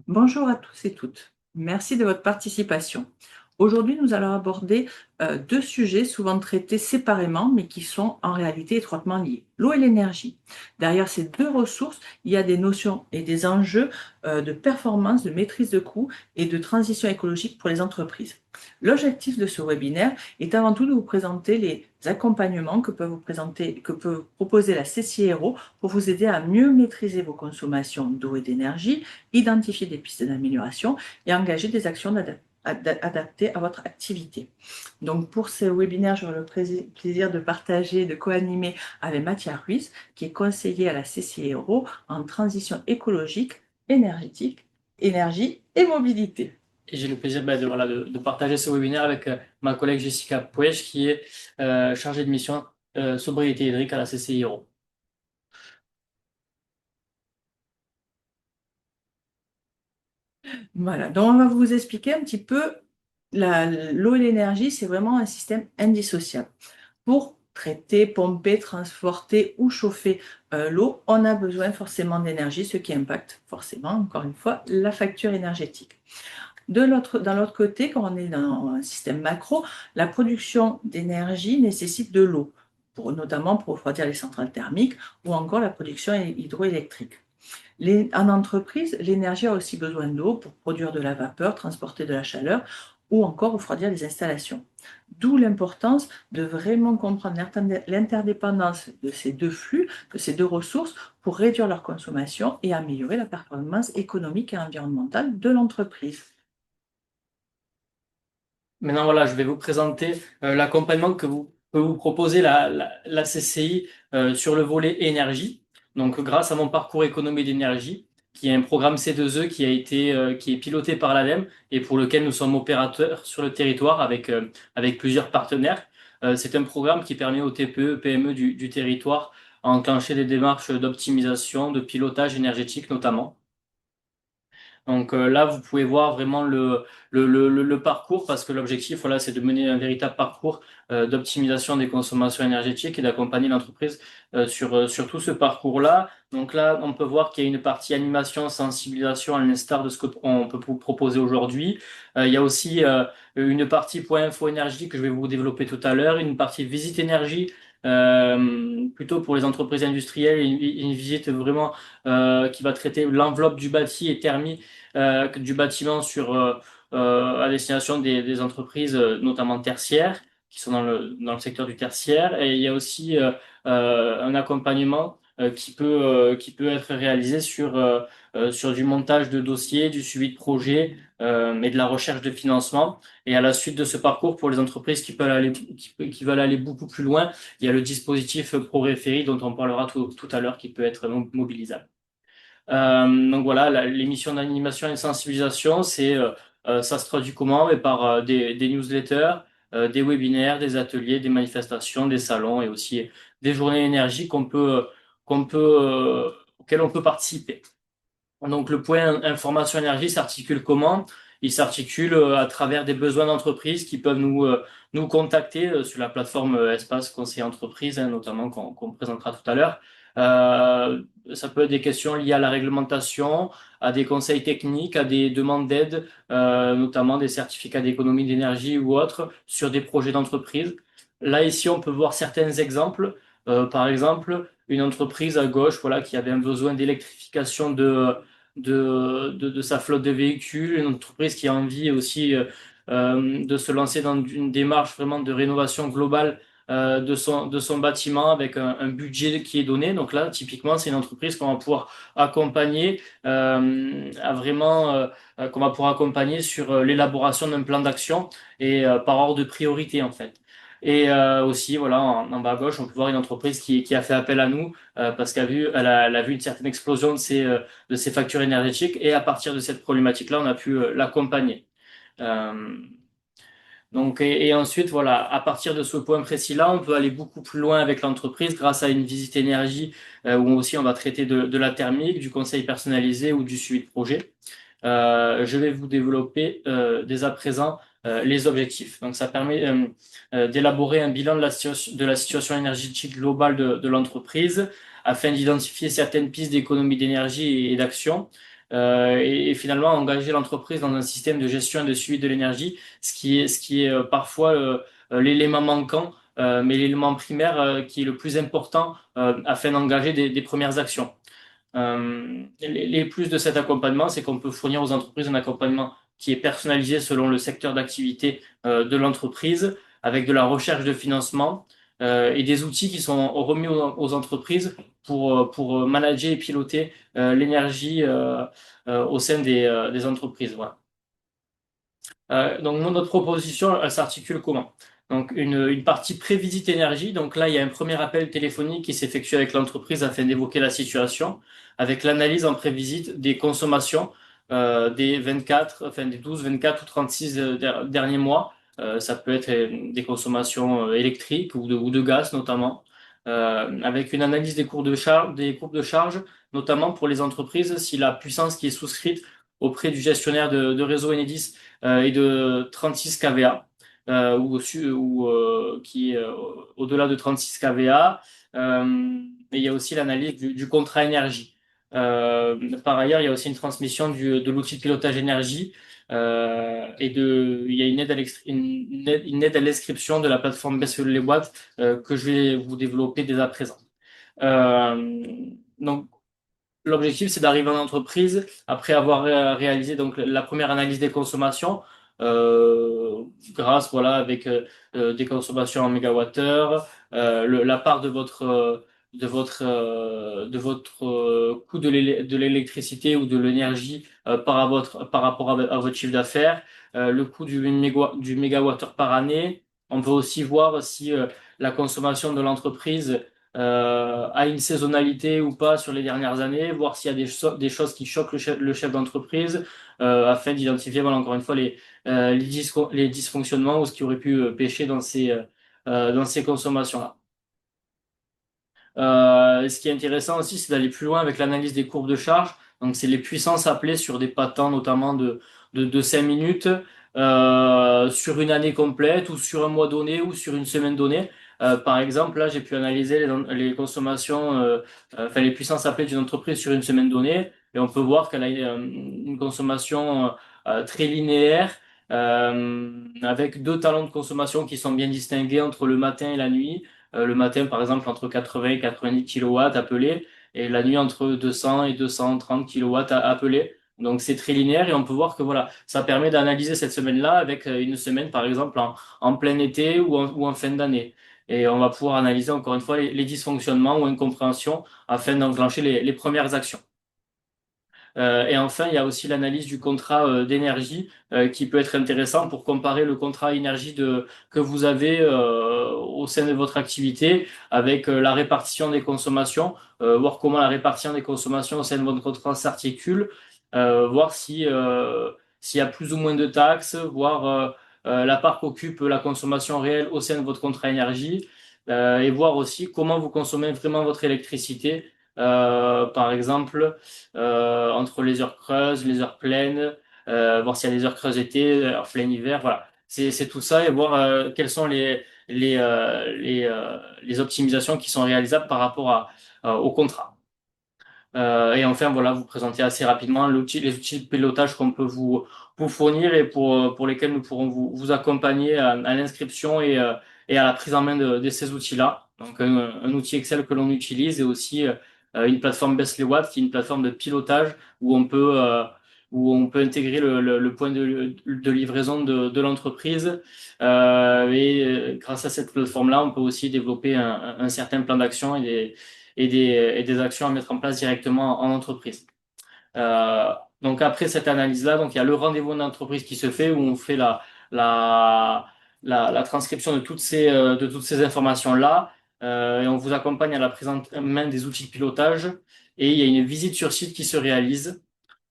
Bonjour à tous et toutes. Merci de votre participation. Aujourd'hui, nous allons aborder deux sujets souvent traités séparément, mais qui sont en réalité étroitement liés. L'eau et l'énergie. Derrière ces deux ressources, il y a des notions et des enjeux de performance, de maîtrise de coûts et de transition écologique pour les entreprises. L'objectif de ce webinaire est avant tout de vous présenter les accompagnements que peut vous proposer la CCIRO pour vous aider à mieux maîtriser vos consommations d'eau et d'énergie, identifier des pistes d'amélioration et engager des actions adaptées à votre activité. Donc pour ce webinaire, j'aurai le plaisir de partager, de co-animer avec Mathia Ruiz, qui est conseiller à la CCIRO en transition écologique, énergétique, énergie et mobilité. Et j'ai le plaisir de partager ce webinaire avec ma collègue Jessica Puech, qui est chargée de mission sobriété hydrique à la CCIRO. Voilà, donc on va vous expliquer un petit peu l'eau et l'énergie, c'est vraiment un système indissociable. Pour traiter, pomper, transporter ou chauffer l'eau, on a besoin forcément d'énergie, ce qui impacte forcément, encore une fois, la facture énergétique. Dans l'autre côté, quand on est dans un système macro, la production d'énergie nécessite de l'eau, notamment pour refroidir les centrales thermiques ou encore la production hydroélectrique. En entreprise, l'énergie a aussi besoin d'eau pour produire de la vapeur, transporter de la chaleur ou encore refroidir les installations. D'où l'importance de vraiment comprendre l'interdépendance de ces deux flux, de ces deux ressources, pour réduire leur consommation et améliorer la performance économique et environnementale de l'entreprise. Maintenant, voilà, je vais vous présenter l'accompagnement que vous proposez la CCI sur le volet énergie. Donc, grâce à mon parcours économie d'énergie, qui est un programme C2E qui est piloté par l'ADEME et pour lequel nous sommes opérateurs sur le territoire avec plusieurs partenaires. C'est un programme qui permet aux TPE, PME du territoire à enclencher des démarches d'optimisation, de pilotage énergétique notamment. Donc là, vous pouvez voir vraiment le parcours parce que l'objectif, voilà, c'est de mener un véritable parcours d'optimisation des consommations énergétiques et d'accompagner l'entreprise sur tout ce parcours-là. Donc là, on peut voir qu'il y a une partie animation, sensibilisation à l'instar de ce qu'on peut vous proposer aujourd'hui. Il y a aussi une partie point info énergie que je vais vous développer tout à l'heure, une partie visite énergie. Plutôt pour les entreprises industrielles, une visite vraiment qui va traiter l'enveloppe du bâti et thermie du bâtiment à destination des entreprises, notamment tertiaires, qui sont dans le secteur du tertiaire. Et il y a aussi un accompagnement qui peut être réalisé sur du montage de dossiers, du suivi de projet et de la recherche de financement. Et à la suite de ce parcours, pour les entreprises qui veulent aller beaucoup plus loin, il y a le dispositif ProRéféry dont on parlera tout à l'heure qui peut être mobilisable. Donc voilà, les missions d'animation et de sensibilisation, ça se traduit comment? Mais par des newsletters, des webinaires, des ateliers, des manifestations, des salons et aussi des journées énergie auxquelles on peut participer. Donc le point information énergie s'articule comment? Il s'articule à travers des besoins d'entreprise qui peuvent nous contacter sur la plateforme Espace Conseil Entreprise, hein, notamment qu'on présentera tout à l'heure. Euh, Ça peut être des questions liées à la réglementation, à des conseils techniques, à des demandes d'aide, notamment des certificats d'économie d'énergie ou autres, sur des projets d'entreprise. Là, ici, on peut voir certains exemples. Par exemple, une entreprise à gauche, voilà, qui avait un besoin d'électrification de sa flotte de véhicules, une entreprise qui a envie aussi de se lancer dans une démarche vraiment de rénovation globale de son bâtiment avec un budget qui est donné. Donc là, typiquement, c'est une entreprise qu'on va pouvoir accompagner qu'on va pouvoir accompagner sur l'élaboration d'un plan d'action et par ordre de priorité en fait. Et aussi, voilà, en bas à gauche, on peut voir une entreprise qui a fait appel à nous parce elle a vu une certaine explosion de ses factures énergétiques et à partir de cette problématique-là, on a pu l'accompagner. Euh, donc, et ensuite, voilà, à partir de ce point précis-là, on peut aller beaucoup plus loin avec l'entreprise grâce à une visite énergie où aussi on va traiter de la thermique, du conseil personnalisé ou du suivi de projet. Je vais vous développer dès à présent les objectifs. Donc, ça permet d'élaborer un bilan de la situation énergétique globale de l'entreprise afin d'identifier certaines pistes d'économie d'énergie et d'action. et finalement engager l'entreprise dans un système de gestion et de suivi de l'énergie, ce qui est parfois l'élément manquant, mais l'élément primaire qui est le plus important afin d'engager des premières actions. Les plus de cet accompagnement, c'est qu'on peut fournir aux entreprises un accompagnement qui est personnalisé selon le secteur d'activité de l'entreprise, avec de la recherche de financement et des outils qui sont remis aux entreprises pour manager et piloter l'énergie au sein des entreprises. Voilà. Donc, notre proposition, elle s'articule comment? Donc, une partie pré-visite énergie. Donc là, il y a un premier appel téléphonique qui s'effectue avec l'entreprise afin d'évoquer la situation, avec l'analyse en pré-visite des consommations des 24, enfin des 12, 24 ou 36 derniers mois. Ça peut être des consommations électriques ou de gaz notamment, avec une analyse des courbes de charge, notamment pour les entreprises, si la puissance qui est souscrite auprès du gestionnaire de réseau Enedis et de 36 kVA ou qui est au-delà de 36 kVA. Et il y a aussi l'analyse du contrat énergie. Par ailleurs, il y a aussi une transmission de l'outil de pilotage énergie il y a une aide à l'inscription de la plateforme Baisse les watts que je vais vous développer dès à présent. Euh, donc, L'objectif, c'est d'arriver en entreprise après avoir réalisé donc la première analyse des consommations, grâce voilà avec des consommations en mégawattheure, la part de votre coût de l'électricité ou de l'énergie par rapport à votre chiffre d'affaires, le coût du mégawattheure par année. On peut aussi voir si la consommation de l'entreprise a une saisonnalité ou pas sur les dernières années, voir s'il y a des choses qui choquent le chef d'entreprise, afin d'identifier, voilà, encore une fois, les dysfonctionnements ou ce qui aurait pu pêcher dans ces consommations-là. Ce qui est intéressant aussi, c'est d'aller plus loin avec l'analyse des courbes de charge. Donc, c'est les puissances appelées sur des patents, notamment de 5 minutes, sur une année complète, ou sur un mois donné, ou sur une semaine donnée. Par exemple, là, j'ai pu analyser les consommations, enfin, les puissances appelées d'une entreprise sur une semaine donnée, et on peut voir qu'elle a une consommation très linéaire, avec deux talents de consommation qui sont bien distingués entre le matin et la nuit. Le matin, par exemple, entre 80 et 90 kilowatts appelés, et la nuit entre 200 et 230 kilowatts appelés. Donc c'est très linéaire et on peut voir que voilà, ça permet d'analyser cette semaine-là avec une semaine, par exemple, en plein été ou en fin d'année. Et on va pouvoir analyser encore une fois les dysfonctionnements ou incompréhensions afin d'enclencher les premières actions. Et enfin, il y a aussi l'analyse du contrat d'énergie qui peut être intéressant pour comparer le contrat énergie que vous avez au sein de votre activité avec la répartition des consommations, voir comment la répartition des consommations au sein de votre contrat s'articule, voir s'il y a plus ou moins de taxes, voir la part qu'occupe la consommation réelle au sein de votre contrat énergie, et voir aussi comment vous consommez vraiment votre électricité. Par exemple, entre les heures creuses, les heures pleines, voir s'il y a des heures creuses été, heures pleines hiver, voilà. C'est tout ça et voir quelles sont les optimisations qui sont réalisables par rapport au contrat. Et enfin, voilà, vous présenter assez rapidement les outils de pilotage qu'on peut vous fournir et pour lesquels nous pourrons vous accompagner à l'inscription et à la prise en main de ces outils-là. Donc, un outil Excel que l'on utilise et aussi une plateforme Bestly Watt qui est une plateforme de pilotage où on peut intégrer le point de livraison de l'entreprise. Grâce à cette plateforme-là, on peut aussi développer un certain plan d'action et des actions à mettre en place directement en entreprise. Donc après cette analyse-là, donc il y a le rendez-vous en entreprise qui se fait où on fait la, la transcription de toutes ces informations-là, et on vous accompagne à la prise en main des outils de pilotage et il y a une visite sur site qui se réalise.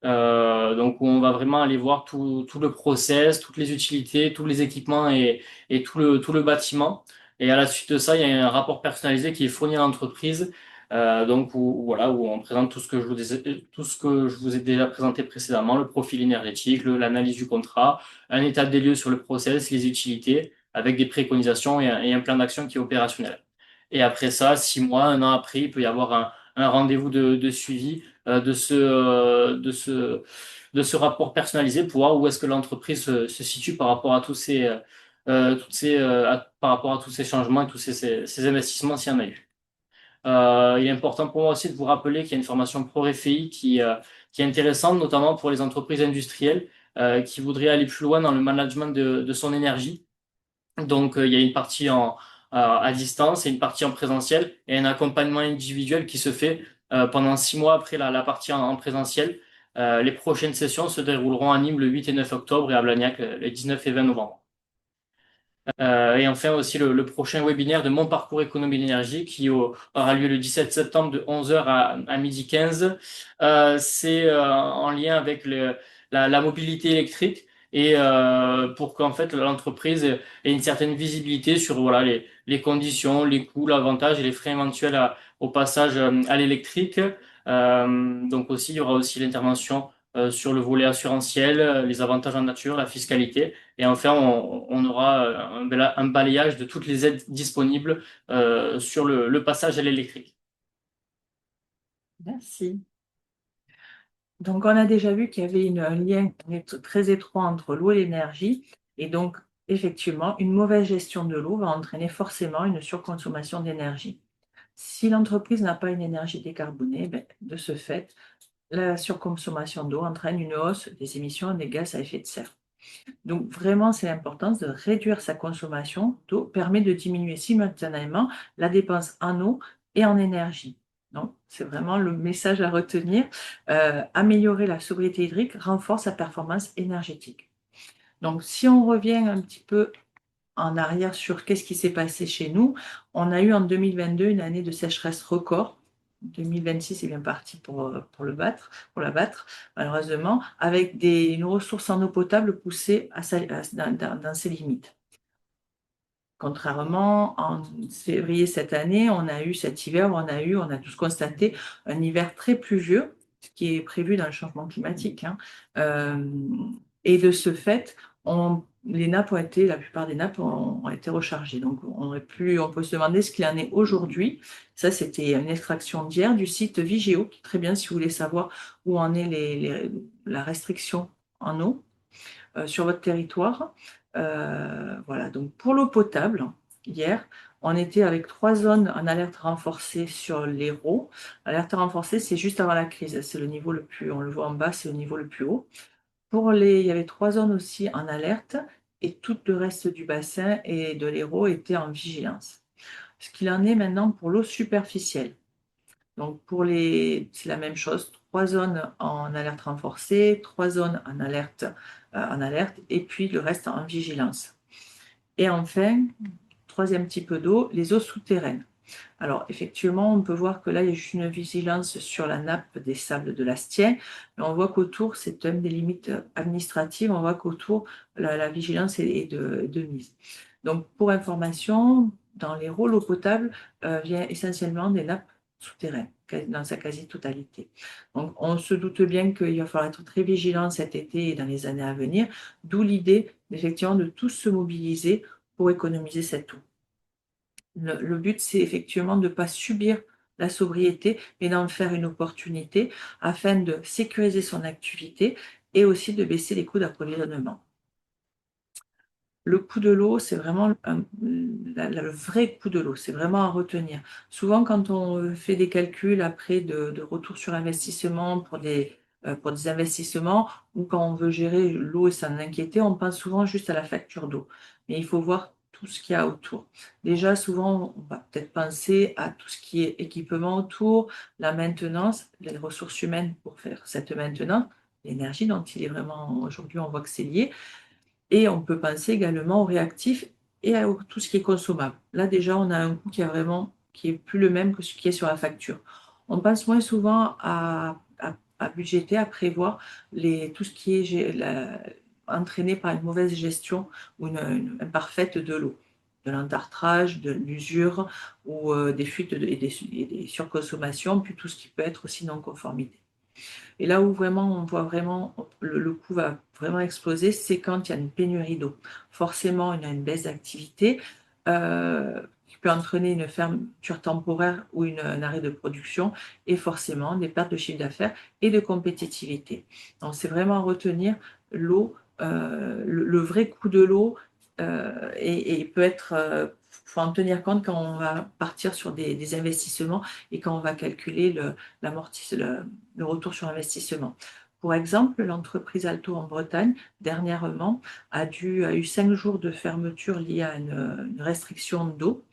Donc où on va vraiment aller voir tout le process, toutes les utilités, tous les équipements et tout le bâtiment. Et à la suite de ça, il y a un rapport personnalisé qui est fourni à l'entreprise, donc voilà, où on présente tout ce que je vous ai déjà présenté précédemment, le profil énergétique, l'analyse du contrat, un état des lieux sur le process, les utilités, avec des préconisations et un plan d'action qui est opérationnel. Et après ça, 6 mois, un an après, il peut y avoir un rendez-vous de suivi de ce rapport personnalisé pour voir où est-ce que l'entreprise se situe par rapport à par rapport à tous ces changements et tous ces investissements s'il y en a eu. Il est important pour moi aussi de vous rappeler qu'il y a une formation ProRefI qui est intéressante, notamment pour les entreprises industrielles qui voudraient aller plus loin dans le management de son énergie. Donc, il y a une partie à distance et une partie en présentiel et un accompagnement individuel qui se fait pendant 6 mois après la partie en présentiel. Les prochaines sessions se dérouleront à Nîmes le 8 et 9 octobre et à Blagnac les 19 et 20 novembre. Et enfin aussi le prochain webinaire de Mon parcours économie d'énergie qui aura lieu le 17 septembre de 11 heures à 12h15. C'est en lien avec la mobilité électrique et pour qu'en fait l'entreprise ait une certaine visibilité sur voilà, les conditions, les coûts, l'avantage et les frais éventuels au passage à l'électrique. Donc aussi, il y aura aussi l'intervention sur le volet assurantiel, les avantages en nature, la fiscalité. Et enfin, on aura un balayage de toutes les aides disponibles sur le passage à l'électrique. Merci. Donc, on a déjà vu qu'il y avait un lien très étroit entre l'eau et l'énergie. Et donc, effectivement, une mauvaise gestion de l'eau va entraîner forcément une surconsommation d'énergie. Si l'entreprise n'a pas une énergie décarbonée, de ce fait, la surconsommation d'eau entraîne une hausse des émissions des gaz à effet de serre. Donc, vraiment, c'est l'importance de réduire sa consommation d'eau permet de diminuer simultanément la dépense en eau et en énergie. Donc, c'est vraiment le message à retenir. Améliorer la sobriété hydrique renforce la performance énergétique. Donc, si on revient un petit peu en arrière sur qu'est-ce qui s'est passé chez nous, on a eu en 2022 une année de sécheresse record. 2026 est bien parti pour la battre, malheureusement, avec une ressource en eau potable poussée dans ses limites. Contrairement, en février cette année, on a eu cet hiver, on a tous constaté un hiver très pluvieux, ce qui est prévu dans le changement climatique, hein. Et de ce fait, la plupart des nappes ont été rechargées. Donc, on peut se demander ce qu'il en est aujourd'hui. Ça, c'était une extraction d'hier du site Vigéo, qui est très bien si vous voulez savoir où en est la restriction en eau sur votre territoire. Voilà, donc pour l'eau potable, hier, on était avec 3 zones en alerte renforcée sur l'Hérault. L'alerte renforcée, c'est juste avant la crise, c'est le niveau le plus, on le voit en bas, c'est le niveau le plus haut. Il y avait 3 zones aussi en alerte et tout le reste du bassin et de l'Hérault était en vigilance. Ce qu'il en est maintenant pour l'eau superficielle. Donc c'est la même chose, 3 zones en alerte renforcée, 3 zones en alerte et puis le reste en vigilance. Et enfin, troisième type d'eau, les eaux souterraines. Alors effectivement, on peut voir que là, il y a juste une vigilance sur la nappe des sables de l'Astien, mais on voit qu'autour, c'est même des limites administratives, on voit qu'autour, la vigilance est de mise. Donc pour information, dans les l'eau potable vient essentiellement des nappes souterraines, dans sa quasi-totalité. Donc on se doute bien qu'il va falloir être très vigilant cet été et dans les années à venir, d'où l'idée effectivement de tous se mobiliser pour économiser cette eau. Le but, c'est effectivement de ne pas subir la sobriété, mais d'en faire une opportunité afin de sécuriser son activité et aussi de baisser les coûts d'approvisionnement. Le coût de l'eau, c'est vraiment le vrai coût de l'eau, c'est vraiment à retenir. Souvent, quand on fait des calculs après de retour sur investissement pour des investissements ou quand on veut gérer l'eau et s'en inquiéter, on pense souvent juste à la facture d'eau. Mais il faut voir tout ce qu'il y a autour. Déjà, souvent, on va peut-être penser à tout ce qui est équipement autour, la maintenance, les ressources humaines pour faire cette maintenance, l'énergie dont il est vraiment, aujourd'hui, on voit que c'est lié. Et on peut penser également aux réactifs et à tout ce qui est consommable. Là, déjà, on a un coût qui est plus le même que ce qui est sur la facture. On pense moins souvent à budgéter, à prévoir tout ce qui est entraîné par une mauvaise gestion ou une imparfaite de l'eau, de l'entartrage, de l'usure ou des fuites et des surconsommations, puis tout ce qui peut être aussi non-conformité. Et là où vraiment on voit vraiment le coût va vraiment exploser, c'est quand il y a une pénurie d'eau. Forcément, il y a une baisse d'activité peut entraîner une fermeture temporaire ou un arrêt de production et forcément des pertes de chiffre d'affaires et de compétitivité. Donc, c'est vraiment à retenir l'eau, le vrai coût de l'eau et peut être, faut en tenir compte quand on va partir sur des investissements et quand on va calculer le retour sur investissement. Pour exemple, l'entreprise Alto en Bretagne, dernièrement, a eu 5 jours de fermeture liés à une restriction d'eau.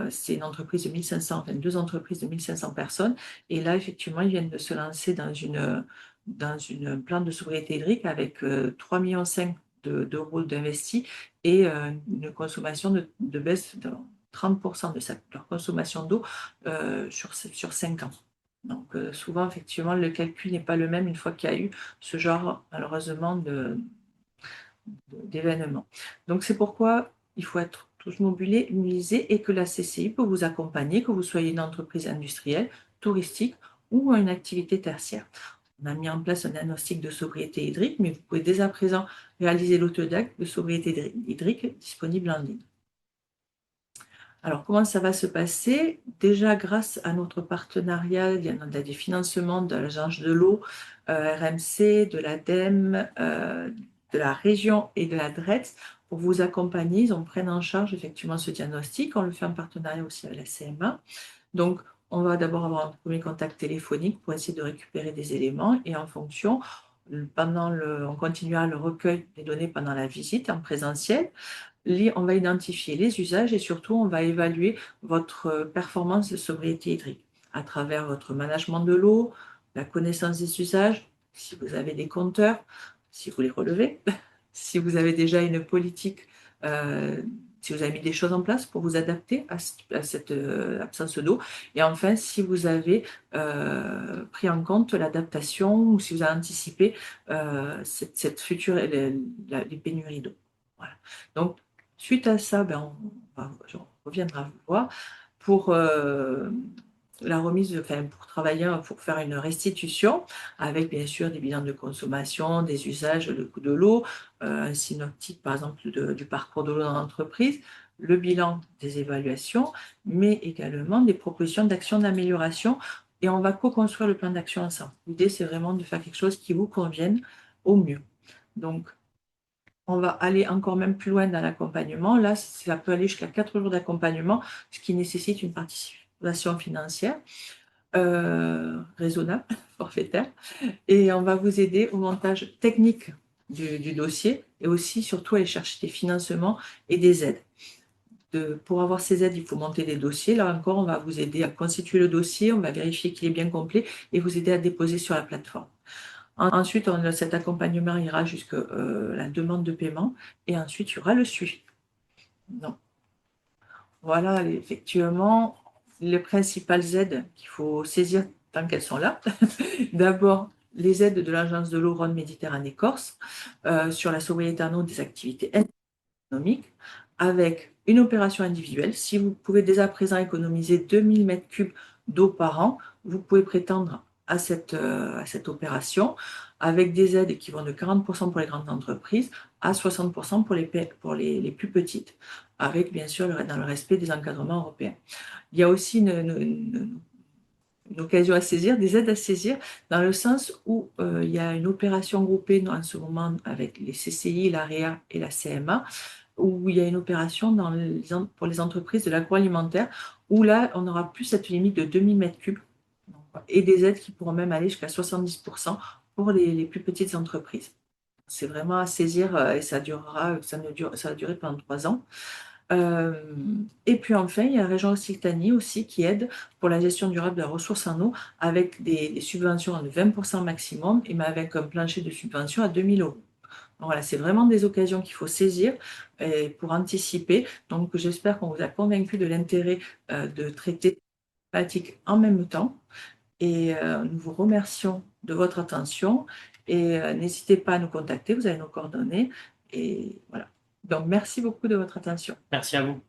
C'est une entreprise de 1500, enfin, deux entreprises de 1500 personnes. Et là, effectivement, ils viennent de se lancer dans une plan de sobriété hydrique avec 3,5 millions d'euros d'investis et une consommation de baisse de 30% de leur consommation d'eau sur 5 ans. Donc souvent, effectivement, le calcul n'est pas le même une fois qu'il y a eu ce genre, malheureusement, d'événements. Donc c'est pourquoi il faut être tous mobilisés et que la CCI peut vous accompagner, que vous soyez une entreprise industrielle, touristique ou une activité tertiaire. On a mis en place un diagnostic de sobriété hydrique, mais vous pouvez dès à présent réaliser l'autodac de sobriété hydrique disponible en ligne. Alors, comment ça va se passer? Déjà, grâce à notre partenariat, il y a des financements de l'Agence de l'eau, RMC, de l'ADEME, de la région et de la DRETS pour vous accompagner. Ils prennent en charge effectivement ce diagnostic. On le fait en partenariat aussi avec la CMA. Donc, on va d'abord avoir un premier contact téléphonique pour essayer de récupérer des éléments et en fonction, on continuera le recueil des données pendant la visite en présentiel. On va identifier les usages et surtout, on va évaluer votre performance de sobriété hydrique à travers votre management de l'eau, la connaissance des usages, si vous avez des compteurs, si vous les relevez, si vous avez déjà une politique, si vous avez mis des choses en place pour vous adapter à cette absence d'eau. Et enfin, si vous avez pris en compte l'adaptation ou si vous avez anticipé cette future, les pénuries d'eau. Voilà. Donc, suite à ça, on reviendra vous voir pour la remise, pour travailler, pour faire une restitution avec bien sûr des bilans de consommation, des usages, le coût de l'eau, un synoptique par exemple du parcours de l'eau dans l'entreprise, le bilan des évaluations, mais également des propositions d'actions d'amélioration et on va co-construire le plan d'action ensemble. L'idée, c'est vraiment de faire quelque chose qui vous convienne au mieux. Donc, on va aller encore même plus loin dans l'accompagnement. Là, ça peut aller jusqu'à 4 jours d'accompagnement, ce qui nécessite une participation financière raisonnable, forfaitaire. Et on va vous aider au montage technique du dossier et aussi, surtout, aller chercher des financements et des aides. Pour avoir ces aides, il faut monter des dossiers. Là encore, on va vous aider à constituer le dossier, on va vérifier qu'il est bien complet et vous aider à déposer sur la plateforme. Ensuite, cet accompagnement ira jusqu'à la demande de paiement et ensuite, il y aura le suivi. Donc, voilà, effectivement, les principales aides qu'il faut saisir tant qu'elles sont là. D'abord, les aides de l'Agence de l'eau Rhône-Méditerranée-Corse sur la sobriété en eau des activités économiques avec une opération individuelle. Si vous pouvez dès à présent économiser 2000 m3 d'eau par an, vous pouvez prétendre à cette opération avec des aides qui vont de 40% pour les grandes entreprises à 60% pour les plus petites, avec bien sûr dans le respect des encadrements européens. Il y a aussi une occasion à saisir, des aides à saisir, dans le sens où il y a une opération groupée en ce moment avec les CCI, l'AREA et la CMA, où il y a une opération pour les entreprises de l'agroalimentaire, où là, on n'aura plus cette limite de 2000 m3 et des aides qui pourront même aller jusqu'à 70% pour les plus petites entreprises. C'est vraiment à saisir et ça va durer pendant 3 ans. Et puis enfin, il y a la région Occitanie aussi qui aide pour la gestion durable de la ressource en eau avec des subventions de 20% maximum, mais avec un plancher de subvention à 2000 euros. Voilà, c'est vraiment des occasions qu'il faut saisir pour anticiper. Donc, j'espère qu'on vous a convaincu de l'intérêt de traiter la thématique en même temps. Et nous vous remercions de votre attention. Et n'hésitez pas à nous contacter, vous avez nos coordonnées. Et voilà. Donc, merci beaucoup de votre attention. Merci à vous.